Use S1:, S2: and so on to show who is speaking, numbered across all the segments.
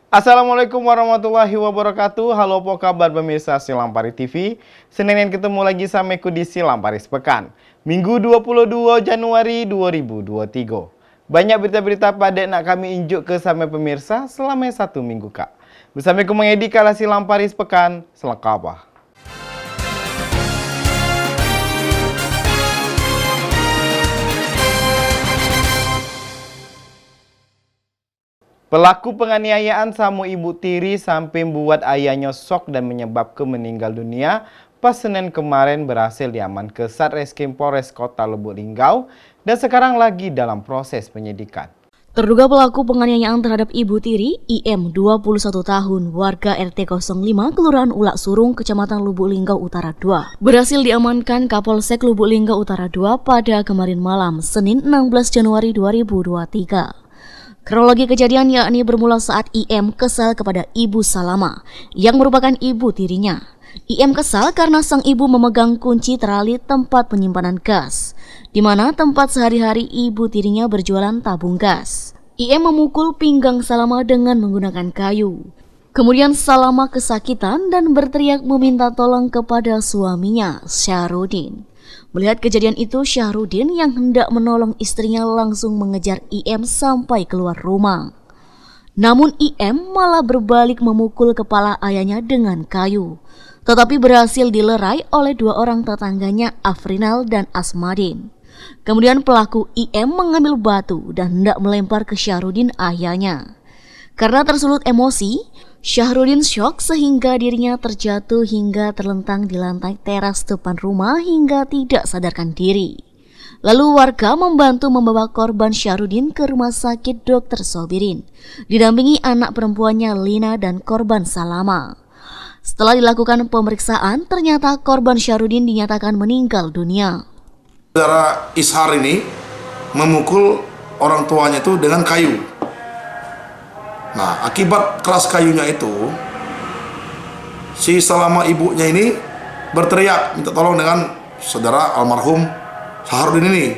S1: Assalamualaikum warahmatullahi wabarakatuh. Halo, apa kabar pemirsa Silampari TV? Senin ketemu lagi sama aku di Silampari Sepekan. Minggu 22 Januari 2023. Banyak berita-berita pada nak kami injuk ke sama pemirsa selama satu minggu kak. Bersama aku mengedi kala Silampari Sepekan selengkapnya. Pelaku penganiayaan sama ibu tiri sampai membuat ayahnya shock dan menyebabkan meninggal dunia pas Senin kemarin berhasil diamankan Satreskrim Polres Kota Lubuk Linggau dan sekarang lagi dalam proses penyidikan.
S2: Terduga pelaku penganiayaan terhadap ibu tiri, IM 21 tahun, warga RT 05, Kelurahan Ulak Surung, Kecamatan Lubuk Linggau Utara 2, berhasil diamankan Kapolsek Lubuk Linggau Utara 2 pada kemarin malam, Senin 16 Januari 2023. Kronologi kejadian yakni bermula saat IM kesal kepada Ibu Salama yang merupakan ibu tirinya. IM kesal karena sang ibu memegang kunci terali tempat penyimpanan gas, di mana tempat sehari-hari ibu tirinya berjualan tabung gas. IM memukul pinggang Salama dengan menggunakan kayu. Kemudian Salama kesakitan dan berteriak meminta tolong kepada suaminya, Syahrudin. Melihat kejadian itu, Syahrudin yang hendak menolong istrinya langsung mengejar IM sampai keluar rumah. Namun IM malah berbalik memukul kepala ayahnya dengan kayu, tetapi berhasil dilerai oleh dua orang tetangganya, Afrinal dan Asmadin. Kemudian pelaku IM mengambil batu dan hendak melempar ke Syahrudin ayahnya. Karena tersulut emosi, Syahrudin syok sehingga dirinya terjatuh hingga terlentang di lantai teras depan rumah hingga tidak sadarkan diri. Lalu warga membantu membawa korban Syahrudin ke rumah sakit Dr. Sobirin, didampingi anak perempuannya Lina dan korban Salama. Setelah dilakukan pemeriksaan, ternyata korban Syahrudin dinyatakan meninggal dunia.
S3: Saudara Ishar ini memukul orang tuanya itu dengan kayu. Nah, akibat keras kayunya itu, si Salama ibunya ini berteriak minta tolong dengan saudara almarhum Syahrudin ini.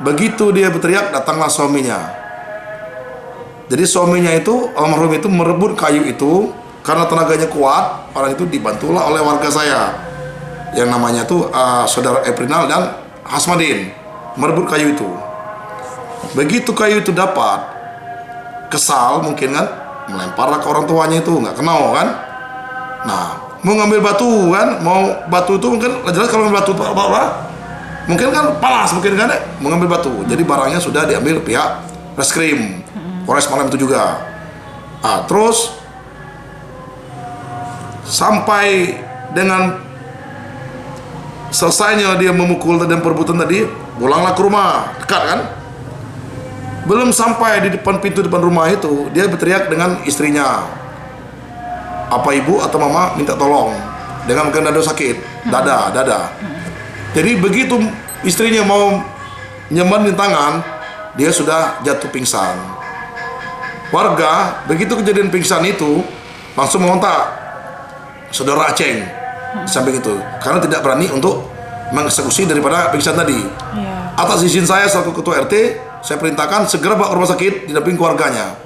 S3: Begitu dia berteriak, datanglah suaminya. Jadi suaminya itu, almarhum itu merebut kayu itu, karena tenaganya kuat, orang itu dibantulah oleh warga saya, yang namanya tuh saudara Eprinal dan Hasmadin, merebut kayu itu. Begitu kayu itu dapat, kesal mungkin kan, melemparlah ke orang tuanya itu, nggak kenal kan. Nah, mau ngambil batu kan, mau batu itu mungkin jelas kalau ngambil batu apa mungkin kan panas mungkin kan, mau ngambil batu. Jadi barangnya sudah diambil pihak reskrim Polres malam itu juga. Nah, terus sampai dengan selesainya dia memukul dan perebutan tadi, pulanglah ke rumah dekat kan. Belum sampai di depan pintu depan rumah itu, dia berteriak dengan istrinya. Apa ibu atau mama minta tolong dengan mungkin dada sakit, dada. Jadi begitu istrinya mau nyembanin tangan, dia sudah jatuh pingsan. Warga begitu kejadian pingsan itu langsung mengontak saudara Aceng di samping itu, karena tidak berani untuk mengeksekusi daripada pingsan tadi. Atas izin saya selaku ketua RT, saya perintahkan segera bawa ke rumah sakit didampingi keluarganya.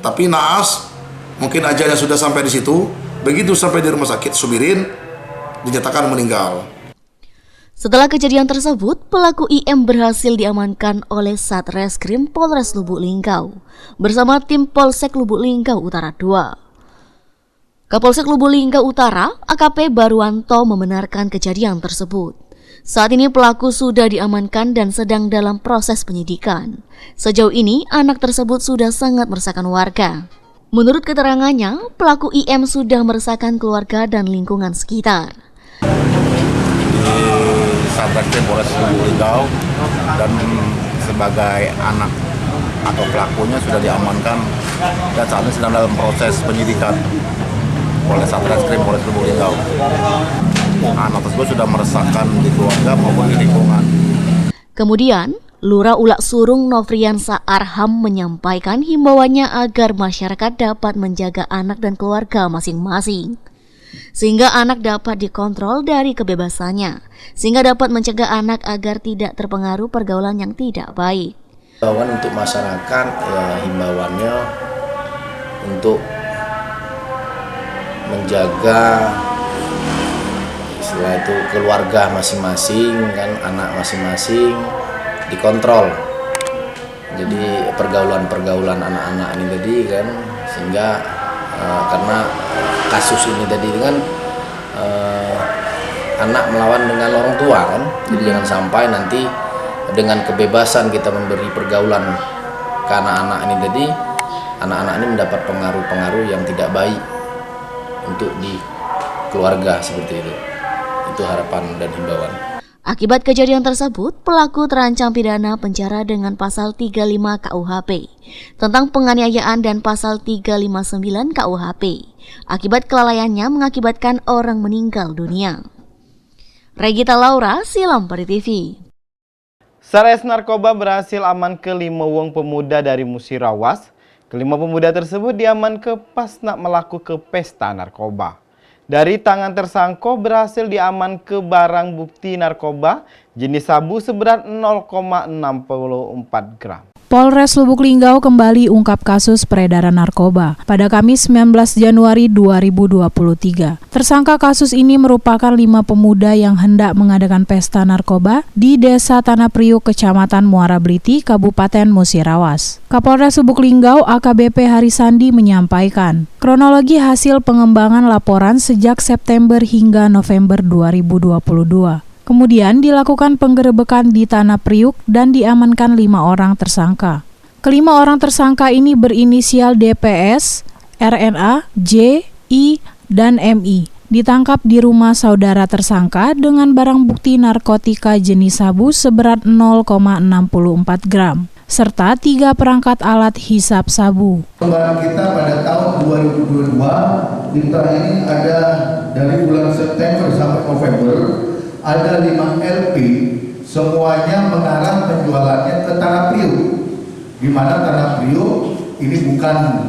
S3: Tapi naas, mungkin ajalnya sudah sampai di situ. Begitu sampai di rumah sakit Subirin, dinyatakan meninggal.
S2: Setelah kejadian tersebut, pelaku IM berhasil diamankan oleh Satreskrim Polres Lubuk Linggau bersama tim Polsek Lubuk Linggau Utara 2. Kapolsek Lubuk Linggau Utara, AKP Baruanto, membenarkan kejadian tersebut. Saat ini pelaku sudah diamankan dan sedang dalam proses penyidikan. Sejauh ini anak tersebut sudah sangat meresahkan warga. Menurut keterangannya, pelaku IM sudah meresahkan keluarga dan lingkungan sekitar.
S4: Di Satreskrim Polres Lubuk Linggau dan sebagai anak atau pelakunya sudah diamankan dan saat ini sedang dalam proses penyidikan oleh Satreskrim Polres Lubuk Linggau. Anak tersebut sudah meresahkan di keluarga maupun di lingkungan.
S2: Kemudian, Lurah Ulak Surung Nofriansa Arham menyampaikan himbauannya agar masyarakat dapat menjaga anak dan keluarga masing-masing, sehingga anak dapat dikontrol dari kebebasannya, sehingga dapat mencegah anak agar tidak terpengaruh pergaulan yang tidak baik.
S5: Himbauan untuk masyarakat, himbauannya untuk menjaga setelah itu keluarga masing-masing kan, anak masing-masing dikontrol. Jadi pergaulan anak-anak ini tadi kan, sehingga karena kasus ini tadi kan anak melawan dengan orang tua kan, jadi jangan sampai nanti dengan kebebasan kita memberi pergaulan ke anak-anak ini tadi, anak-anak ini mendapat pengaruh-pengaruh yang tidak baik untuk di keluarga seperti itu. Itu harapan dan himbauan.
S2: Akibat kejadian tersebut, pelaku terancam pidana penjara dengan pasal 35 KUHP tentang penganiayaan dan pasal 359 KUHP. Akibat kelalaiannya mengakibatkan orang meninggal dunia. Regita Laura, Silampari TV.
S1: Satres narkoba berhasil aman ke 5 wong pemuda dari Musirawas. Kelima pemuda tersebut diaman ke pas nak melaku ke pesta narkoba. Dari tangan tersangka berhasil diaman ke barang bukti narkoba jenis sabu seberat 0,64 gram.
S6: Polres Lubuk Linggau kembali ungkap kasus peredaran narkoba pada Kamis 19 Januari 2023. Tersangka kasus ini merupakan 5 pemuda yang hendak mengadakan pesta narkoba di Desa Tanah Priuk, Kecamatan Muara Bliti, Kabupaten Musirawas. Kapolres Lubuk Linggau AKBP Harisandi menyampaikan, kronologi hasil pengembangan laporan sejak September hingga November 2022. Kemudian dilakukan penggerebekan di Tanah Priuk dan diamankan 5 orang tersangka. Kelima orang tersangka ini berinisial DPS, RNA, J, I, dan MI. Ditangkap di rumah saudara tersangka dengan barang bukti narkotika jenis sabu seberat 0,64 gram, serta 3 perangkat alat hisap sabu.
S7: Perkembangan kita pada tahun 2022, kita ini ada dari bulan September sampai November, ada 5 LP, semuanya mengarah penjualannya ke Tanah Priuk, di mana Tanah Priuk ini bukan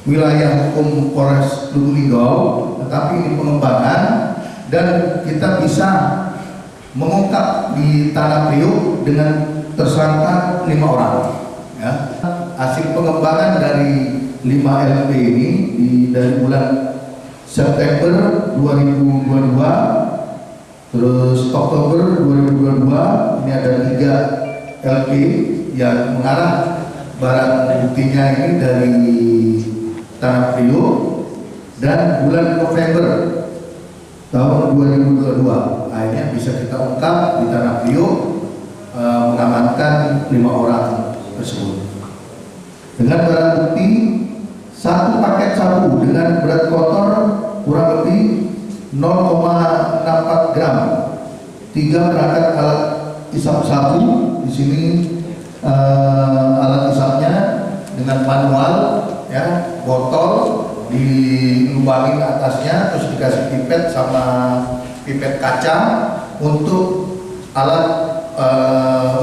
S7: wilayah hukum Polres Lubuk Linggau, tetapi ini pengembangan dan kita bisa mengungkap di Tanah Priuk dengan tersangka 5 orang. Ya. Hasil pengembangan dari 5 LP ini dari bulan September 2022, terus Oktober 2022, ini ada 3 LP yang mengarah barang buktinya ini dari Tanah Priuk, dan bulan November tahun 2022 akhirnya bisa kita ungkap di Tanah Priuk, mengamankan 5 orang tersebut dengan barang bukti 1 paket sabu dengan berat kotor kurang lebih 0,64 gram, 3 perangkat alat hisap sabu. Di sini alat hisapnya dengan manual, ya, botol dilubangi ke atasnya, terus dikasih pipet sama pipet kaca untuk alat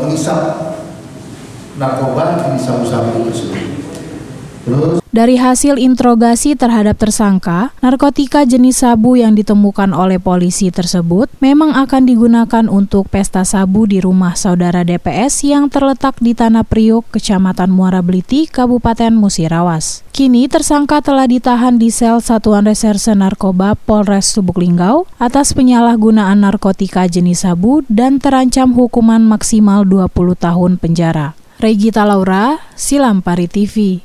S7: menghisap narkoba di sabu-sabu tersebut.
S6: Dari hasil interogasi terhadap tersangka, narkotika jenis sabu yang ditemukan oleh polisi tersebut memang akan digunakan untuk pesta sabu di rumah saudara DPS yang terletak di Tanah Priuk, Kecamatan Muara Bliti, Kabupaten Musirawas. Kini tersangka telah ditahan di sel Satuan Reserse Narkoba Polres Lubuk Linggau atas penyalahgunaan narkotika jenis sabu dan terancam hukuman maksimal 20 tahun penjara. Regita Laura, Silampari TV.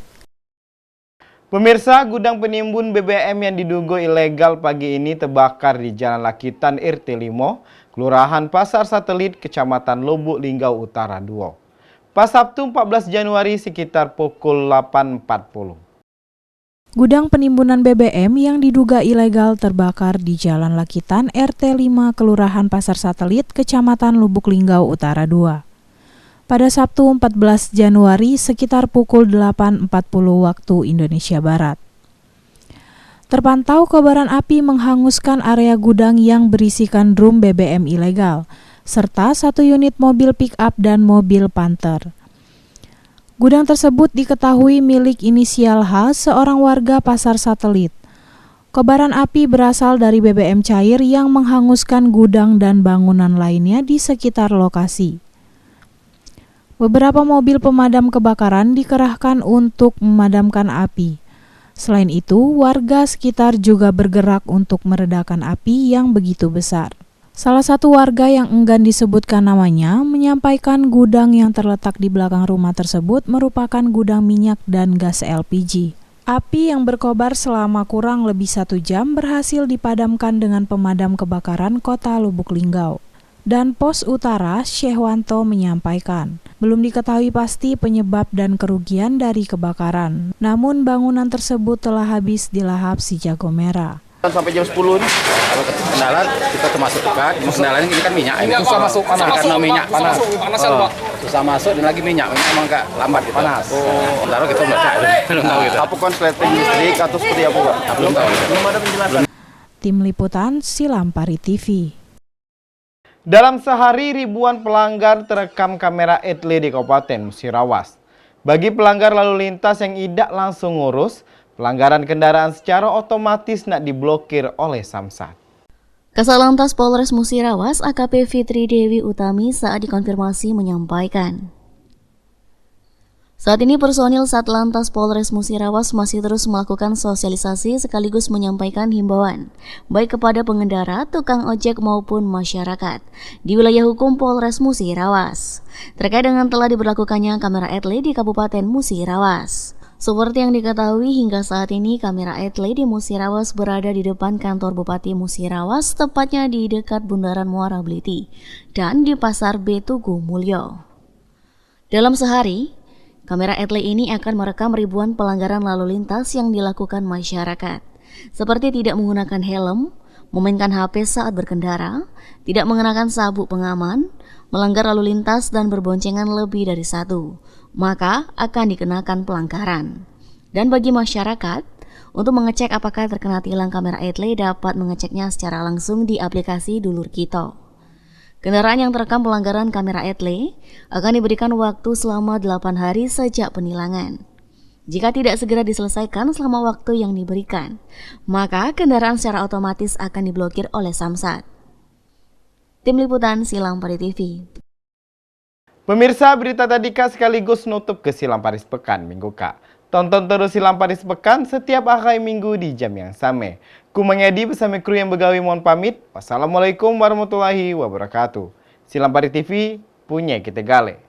S1: Pemirsa, gudang penimbun BBM yang diduga ilegal pagi ini terbakar di Jalan Lakitan RT 5, Kelurahan Pasar Satelit, Kecamatan Lubuk Linggau Utara 2. Pas Sabtu 14 Januari sekitar pukul 8.40.
S6: Gudang penimbunan BBM yang diduga ilegal terbakar di Jalan Lakitan RT 5, Kelurahan Pasar Satelit, Kecamatan Lubuk Linggau Utara 2. Pada Sabtu 14 Januari sekitar pukul 8.40 waktu Indonesia Barat. Terpantau kobaran api menghanguskan area gudang yang berisikan drum BBM ilegal, serta 1 unit mobil pick-up dan mobil Panther. Gudang tersebut diketahui milik inisial H, seorang warga Pasar Satelit. Kobaran api berasal dari BBM cair yang menghanguskan gudang dan bangunan lainnya di sekitar lokasi. Beberapa mobil pemadam kebakaran dikerahkan untuk memadamkan api. Selain itu, warga sekitar juga bergerak untuk meredakan api yang begitu besar. Salah satu warga yang enggan disebutkan namanya menyampaikan gudang yang terletak di belakang rumah tersebut merupakan gudang minyak dan gas LPG. Api yang berkobar selama kurang lebih 1 jam berhasil dipadamkan dengan pemadam kebakaran Kota Lubuk Linggau. Dan Pos Utara Syehwanto menyampaikan, belum diketahui pasti penyebab dan kerugian dari kebakaran. Namun bangunan tersebut telah habis dilahap si jago merah.
S4: Sampai jam 10 nih. Kalau kendala kita termasuk dekat. Kendalanya ini kan minyak. Ini susah masuk panas. Karena minyak panas. Susah masuk dan lagi minyak emang agak lambat gitu. Panas. Sementara kita belum tahu gitu. Apa konsleting listrik atau seperti apa, Pak? Belum tahu. Belum ada penjelasan.
S6: Tim Liputan Silampari TV.
S1: Dalam sehari ribuan pelanggar terekam kamera etle di Kabupaten Musirawas. Bagi pelanggar lalu lintas yang tidak langsung ngurus, pelanggaran kendaraan secara otomatis nak diblokir oleh Samsat.
S2: Kasalantas Polres Musirawas AKP Fitri Dewi Utami saat dikonfirmasi menyampaikan, saat ini personil Satlantas Polres Musirawas masih terus melakukan sosialisasi sekaligus menyampaikan himbauan baik kepada pengendara, tukang ojek maupun masyarakat di wilayah hukum Polres Musirawas terkait dengan telah diberlakukannya kamera etle di Kabupaten Musirawas. Seperti yang diketahui hingga saat ini kamera etle di Musirawas berada di depan kantor Bupati Musirawas, tepatnya di dekat Bundaran Muara Bliti dan di Pasar B Tugu Mulyo. Dalam sehari, kamera etle ini akan merekam ribuan pelanggaran lalu lintas yang dilakukan masyarakat, seperti tidak menggunakan helm, memainkan HP saat berkendara, tidak mengenakan sabuk pengaman, melanggar lalu lintas dan berboncengan lebih dari 1, maka akan dikenakan pelanggaran. Dan bagi masyarakat, untuk mengecek apakah terkena tilang kamera etle dapat mengeceknya secara langsung di aplikasi Dulur Kito. Kendaraan yang terekam pelanggaran kamera etle akan diberikan waktu selama 8 hari sejak penilangan. Jika tidak segera diselesaikan selama waktu yang diberikan, maka kendaraan secara otomatis akan diblokir oleh Samsat. Tim Liputan Silampari TV.
S1: Pemirsa, berita tadi sekaligus nutup ke Silamparis Pekan Minggu Kak. Tonton terus Silamparis Pekan setiap akhir minggu di jam yang sama. Ku mengedi bersama kru yang begawi mohon pamit. Wassalamualaikum warahmatullahi wabarakatuh. Silampari TV punya kita gale.